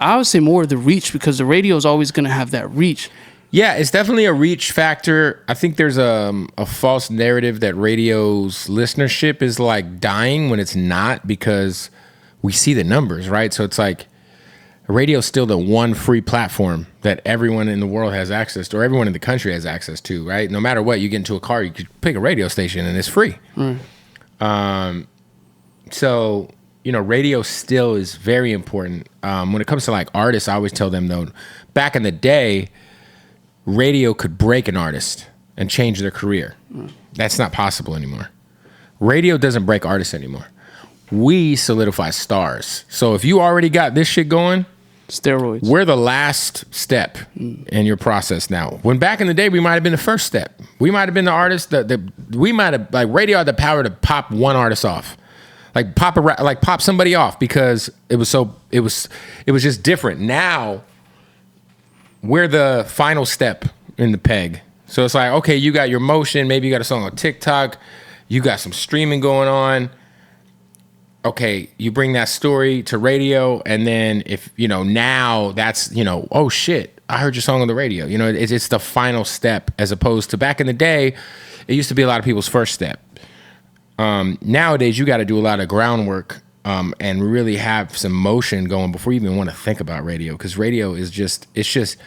I would say more the reach, because the radio is always going to have that reach. Yeah, it's definitely a reach factor. I think there's a false narrative that radio's listenership is like dying when it's not, because we see the numbers, right? So it's like radio's still the one free platform that everyone in the world has access to, or everyone in the country has access to, right? No matter what, you get into a car, you could pick a radio station and it's free. So, you know, radio still is very important. When it comes to like artists, I always tell them though, back in the day, radio could break an artist and change their career. That's not possible anymore. Radio doesn't break artists anymore. We solidify stars. So if you already got this shit going, steroids, we're the last step in your process now. When back in the day, we might have been the first step. We might have been the artist that we might have, like, radio had the power to pop one artist off. Like pop somebody off, because it was just different. Now we're the final step in the peg. So it's like, okay, you got your motion, maybe you got a song on TikTok, you got some streaming going on. Okay, you bring that story to radio, and then if, you know, now that's, you know, oh shit, I heard your song on the radio. You know, it's the final step, as opposed to back in the day, it used to be a lot of people's first step. Nowadays, you got to do a lot of groundwork and really have some motion going before you even want to think about radio, because radio is just, it's just,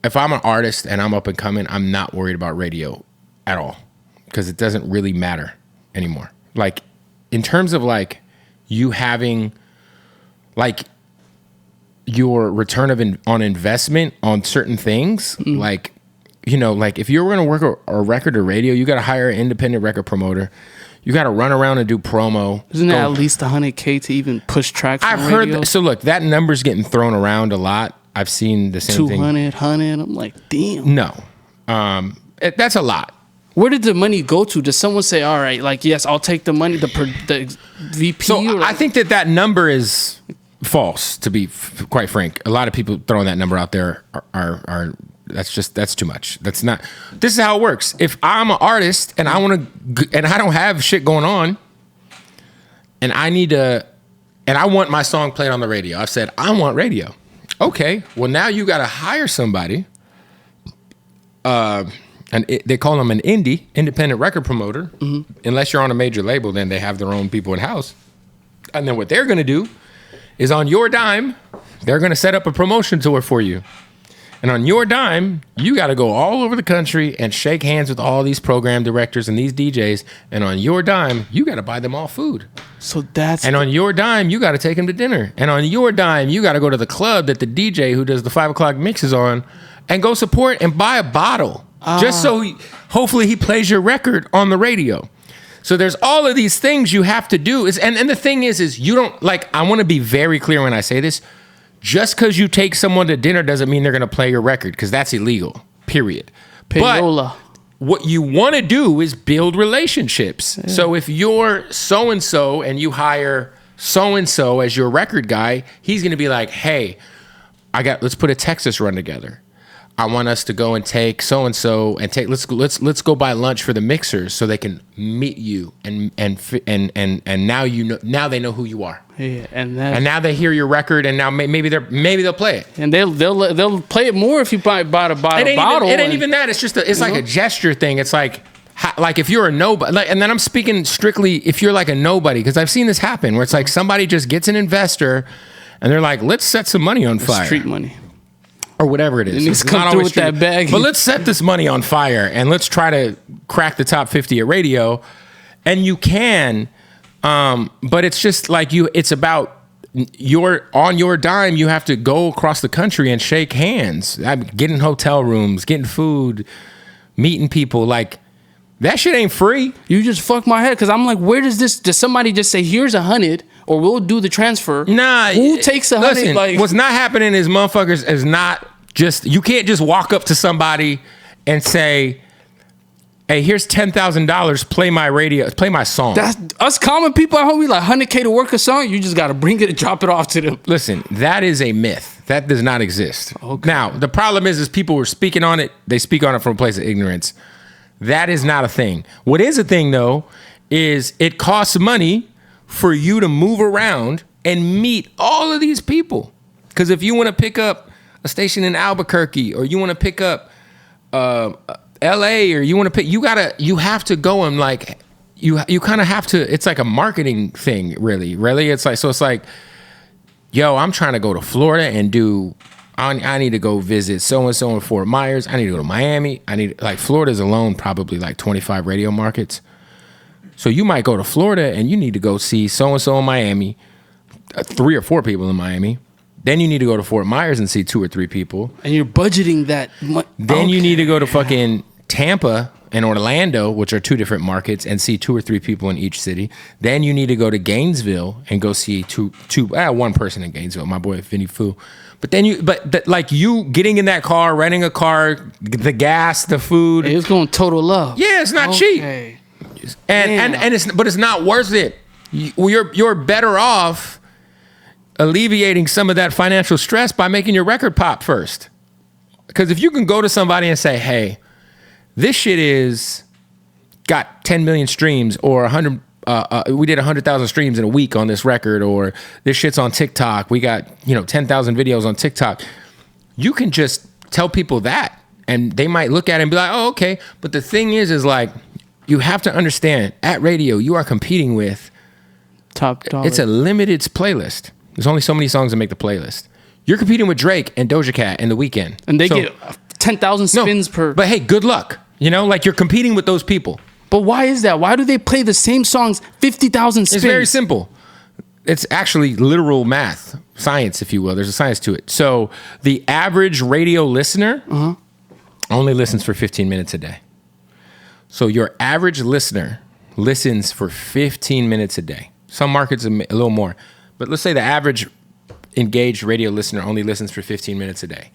if I'm an artist and I'm up and coming, I'm not worried about radio at all, because it doesn't really matter anymore. Like, in terms of like you having like your return on investment on certain things, like, you know, like if you're going to work a record or radio, you got to hire an independent record promoter. You got to run around and do promo. Isn't that at least $100K to even push tracks? I've heard that. So look, that number's getting thrown around a lot. I've seen the same thing. 200, 100. I'm like, damn. No, that's a lot. Where did the money go to? Does someone say, all right, like, yes, I'll take the money, the VP? So I think that number is false, to be quite frank. A lot of people throwing that number out there are that's too much. That's not, this is how it works. If I'm an artist and I don't have shit going on, and I want my song played on the radio. I've said, I want radio. Okay, well now you got to hire somebody, and they call them an independent record promoter. Unless you're on a major label, then they have their own people in house. And then what they're going to do is, on your dime, they're going to set up a promotion tour for you. And on your dime, you got to go all over the country and shake hands with all these program directors and these DJs. And on your dime, you got to buy them all food. So that's... And on your dime, you got to take them to dinner. And on your dime, you got to go to the club that the DJ who does the 5 o'clock mixes on and go support and buy a bottle. Just so hopefully he plays your record on the radio. So there's all of these things you have to do. And the thing is you don't, like, I want to be very clear when I say this. Just because you take someone to dinner doesn't mean they're going to play your record, because that's illegal, period. Payola. But what you want to do is build relationships. Yeah. So if you're so-and-so and you hire so-and-so as your record guy, he's going to be like, hey, let's put a Texas run together. I want us to go and take so-and-so and let's go buy lunch for the mixers so they can meet you and now now they know who you are. Yeah, and now they hear your record, and now maybe they'll play it. And they'll play it more if you buy a bottle. It ain't even that. It's just it's like a gesture thing. It's like if you're a nobody, and then I'm speaking strictly if you're like a nobody, because I've seen this happen where it's like somebody just gets an investor and they're like, let's set some money on fire. Street money. Or whatever it is. It's come through with that bag. But let's set this money on fire and let's try to crack the top 50 at radio. And you can, but it's just like it's about on your dime, you have to go across the country and shake hands, getting hotel rooms, getting food, meeting people. Like, that shit ain't free. You just fucked my head, because I'm like, where does somebody just say, here's 100, or we'll do the transfer? Nah. Who takes 100? Listen, like, what's not happening is motherfuckers is not just, you can't just walk up to somebody and say, hey, here's $10,000, play my radio, play my song. That's us common people at home. We like $100K to work a song. You just got to bring it and drop it off to them. Listen, that is a myth. That does not exist. Okay. Now, the problem is people were speaking on it. They speak on it from a place of ignorance. That is not a thing. What is a thing, though, is it costs money for you to move around and meet all of these people. Because if you want to pick up a station in Albuquerque, or you want to pick up LA, or you want to pick, you have to go and like, you kind of have to, it's like a marketing thing, really. It's like, yo, I'm trying to go to Florida and I need to go visit so-and-so in Fort Myers. I need to go to Miami. Florida's alone probably like 25 radio markets. So you might go to Florida and you need to go see so-and-so in Miami, 3 or 4 people in Miami. Then you need to go to Fort Myers and see 2 or 3 people. And you're budgeting that. Then you need to go to fucking Tampa and Orlando, which are 2 different markets, and see 2 or 3 people in each city. Then you need to go to Gainesville and go see one person in Gainesville, my boy Vinny Fu. But then you getting in that car, renting a car, the gas, the food. It's going total love. Yeah, it's not cheap. And it's not worth it. You're better off alleviating some of that financial stress by making your record pop first. Because if you can go to somebody and say, hey, this shit is got 10 million streams, or 100. We did 100,000 streams in a week on this record, or this shit's on TikTok. We got 10,000 videos on TikTok. You can just tell people that, and they might look at it and be like, oh, okay. But the thing is like, you have to understand, at radio, you are competing with top dollar. It's a limited playlist. There's only so many songs that make the playlist. You're competing with Drake and Doja Cat and The Weeknd. And they get 10,000 spins per. But hey, good luck. Like you're competing with those people. But why is that? Why do they play the same songs 50,000 spins? It's very simple. It's actually literal math, science, if you will. There's a science to it. So the average radio listener only listens for 15 minutes a day. So your average listener listens for 15 minutes a day. Some markets a little more. But let's say the average engaged radio listener only listens for 15 minutes a day.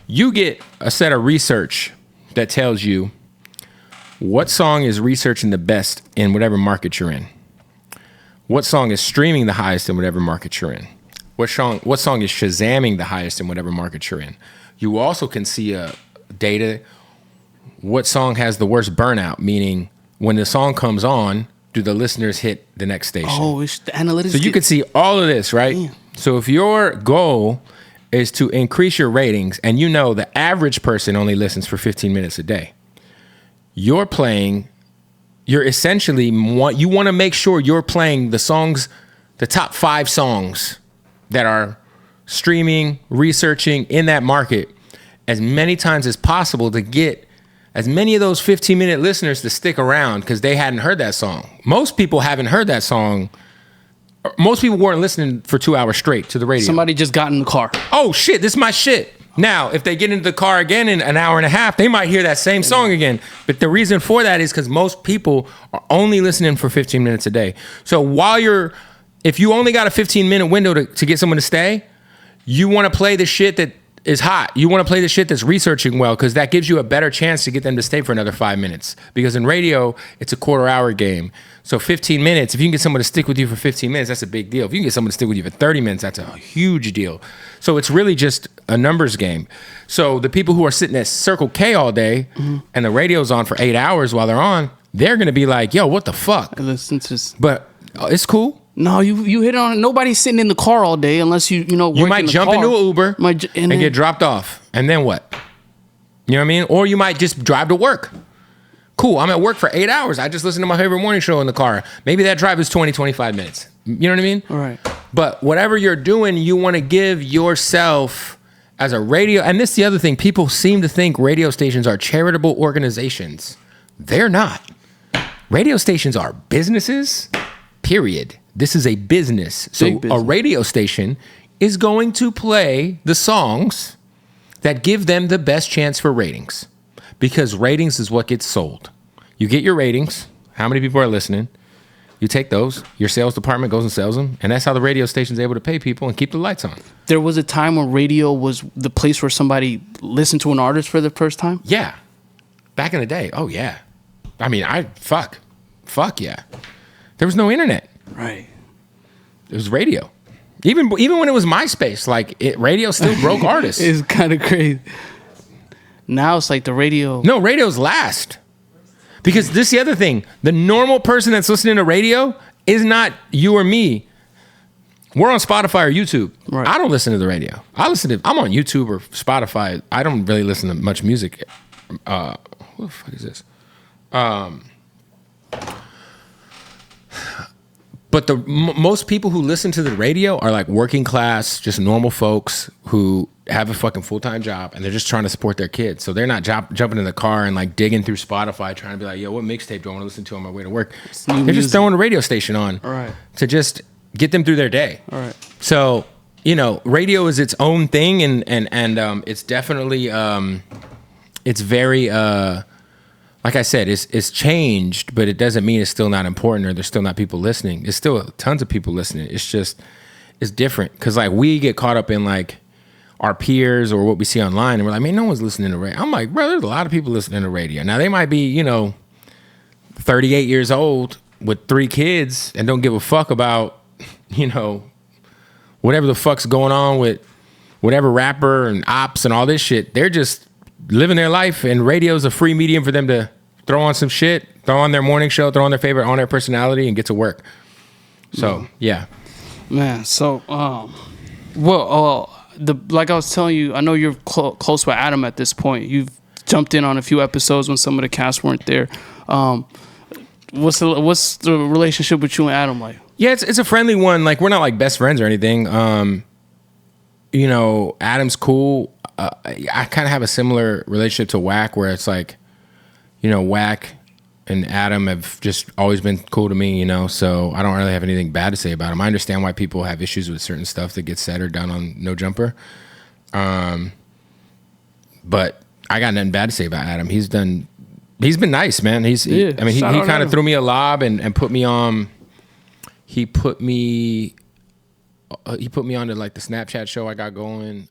You get a set of research that tells you what song is researching the best in whatever market you're in. What song is streaming the highest in whatever market you're in. What song is Shazamming the highest in whatever market you're in. You also can see data, what song has the worst burnout, meaning when the song comes on, do the listeners hit the next station? Oh, it's the analytics. So you can see all of this, right? Damn. So if your goal is to increase your ratings, and the average person only listens for 15 minutes a day, you want to make sure you're playing the songs, the top 5 songs that are streaming, researching in that market as many times as possible to get as many of those 15-minute listeners to stick around because they hadn't heard that song. Most people haven't heard that song. Most people weren't listening for 2 hours straight to the radio. Somebody just got in the car. Oh, shit, this is my shit. Now, if they get into the car again in an hour and a half, they might hear that same song again. But the reason for that is because most people are only listening for 15 minutes a day. So if you only got a 15-minute window to get someone to stay, you want to play the shit that is hot. You want to play the shit that's researching well, because that gives you a better chance to get them to stay for another 5 minutes. Because in radio, it's a quarter-hour game. So 15 minutes, if you can get someone to stick with you for 15 minutes, that's a big deal. If you can get someone to stick with you for 30 minutes, that's a huge deal. So it's really just a numbers game. So the people who are sitting at Circle K all day and the radio's on for 8 hours while they're on, they're going to be like, yo, what the fuck? But it's cool. No, you hit it on it. Nobody's sitting in the car all day unless you might jump into an Uber and get dropped off. And then what? You know what I mean? Or you might just drive to work. Cool, I'm at work for 8 hours. I just listen to my favorite morning show in the car. Maybe that drive is 20, 25 minutes. You know what I mean? All right. But whatever you're doing, you want to give yourself as a radio. And this is the other thing. People seem to think radio stations are charitable organizations. They're not. Radio stations are businesses, period. This is a business. So a radio station is going to play the songs that give them the best chance for ratings, because ratings is what gets sold. You get your ratings, how many people are listening, you take those, your sales department goes and sells them, and that's how the radio station's able to pay people and keep the lights on. There was a time when radio was the place where somebody listened to an artist for the first time? Yeah. Back in the day, oh yeah. I mean, fuck yeah. There was no internet. Right. It was radio. Even when it was MySpace, radio still broke artists. It's kind of crazy. Now it's like the radio. No, radio's last. Because this is the other thing. The normal person that's listening to radio is not you or me. We're on Spotify or YouTube. Right. I don't listen to the radio. I'm on YouTube or Spotify. I don't really listen to much music. What the fuck is this? But most people who listen to the radio are like working class, just normal folks who have a fucking full-time job and they're just trying to support their kids. So they're not jumping in the car and like digging through Spotify trying to be like, yo, what mixtape do I want to listen to on my way to work? They're just throwing a radio station on to just get them through their day. All right. So, you know, radio is its own thing and it's definitely, it's very, like I said, it's changed, but it doesn't mean it's still not important or there's still not people listening. There's still tons of people listening. It's just, it's different. Cause like we get caught up in like our peers or what we see online and we're like, man, no one's listening to radio. I'm like, bro, there's a lot of people listening to radio. Now they might be, you know, 38 years old with 3 kids and don't give a fuck about, you know, whatever the fuck's going on with whatever rapper and ops and all this shit. They're just living their life, and radio's a free medium for them to throw on some shit, throw on their morning show, throw on their favorite on-air personality, and get to work. So, yeah. Man, so, like I was telling you, I know you're close with Adam at this point. You've jumped in on a few episodes when some of the cast weren't there. What's the relationship with you and Adam like? Yeah, it's a friendly one. Like, we're not like best friends or anything. You know, Adam's cool. I kind of have a similar relationship to Wack, where it's like, you know, Wack and Adam have just always been cool to me, you know, so I don't really have anything bad to say about them. I understand why people have issues with certain stuff that gets said or done on No Jumper. But I got nothing bad to say about Adam. He's been nice, man. He kind of threw me a lob and put me on. He put me onto like the Snapchat show I got going.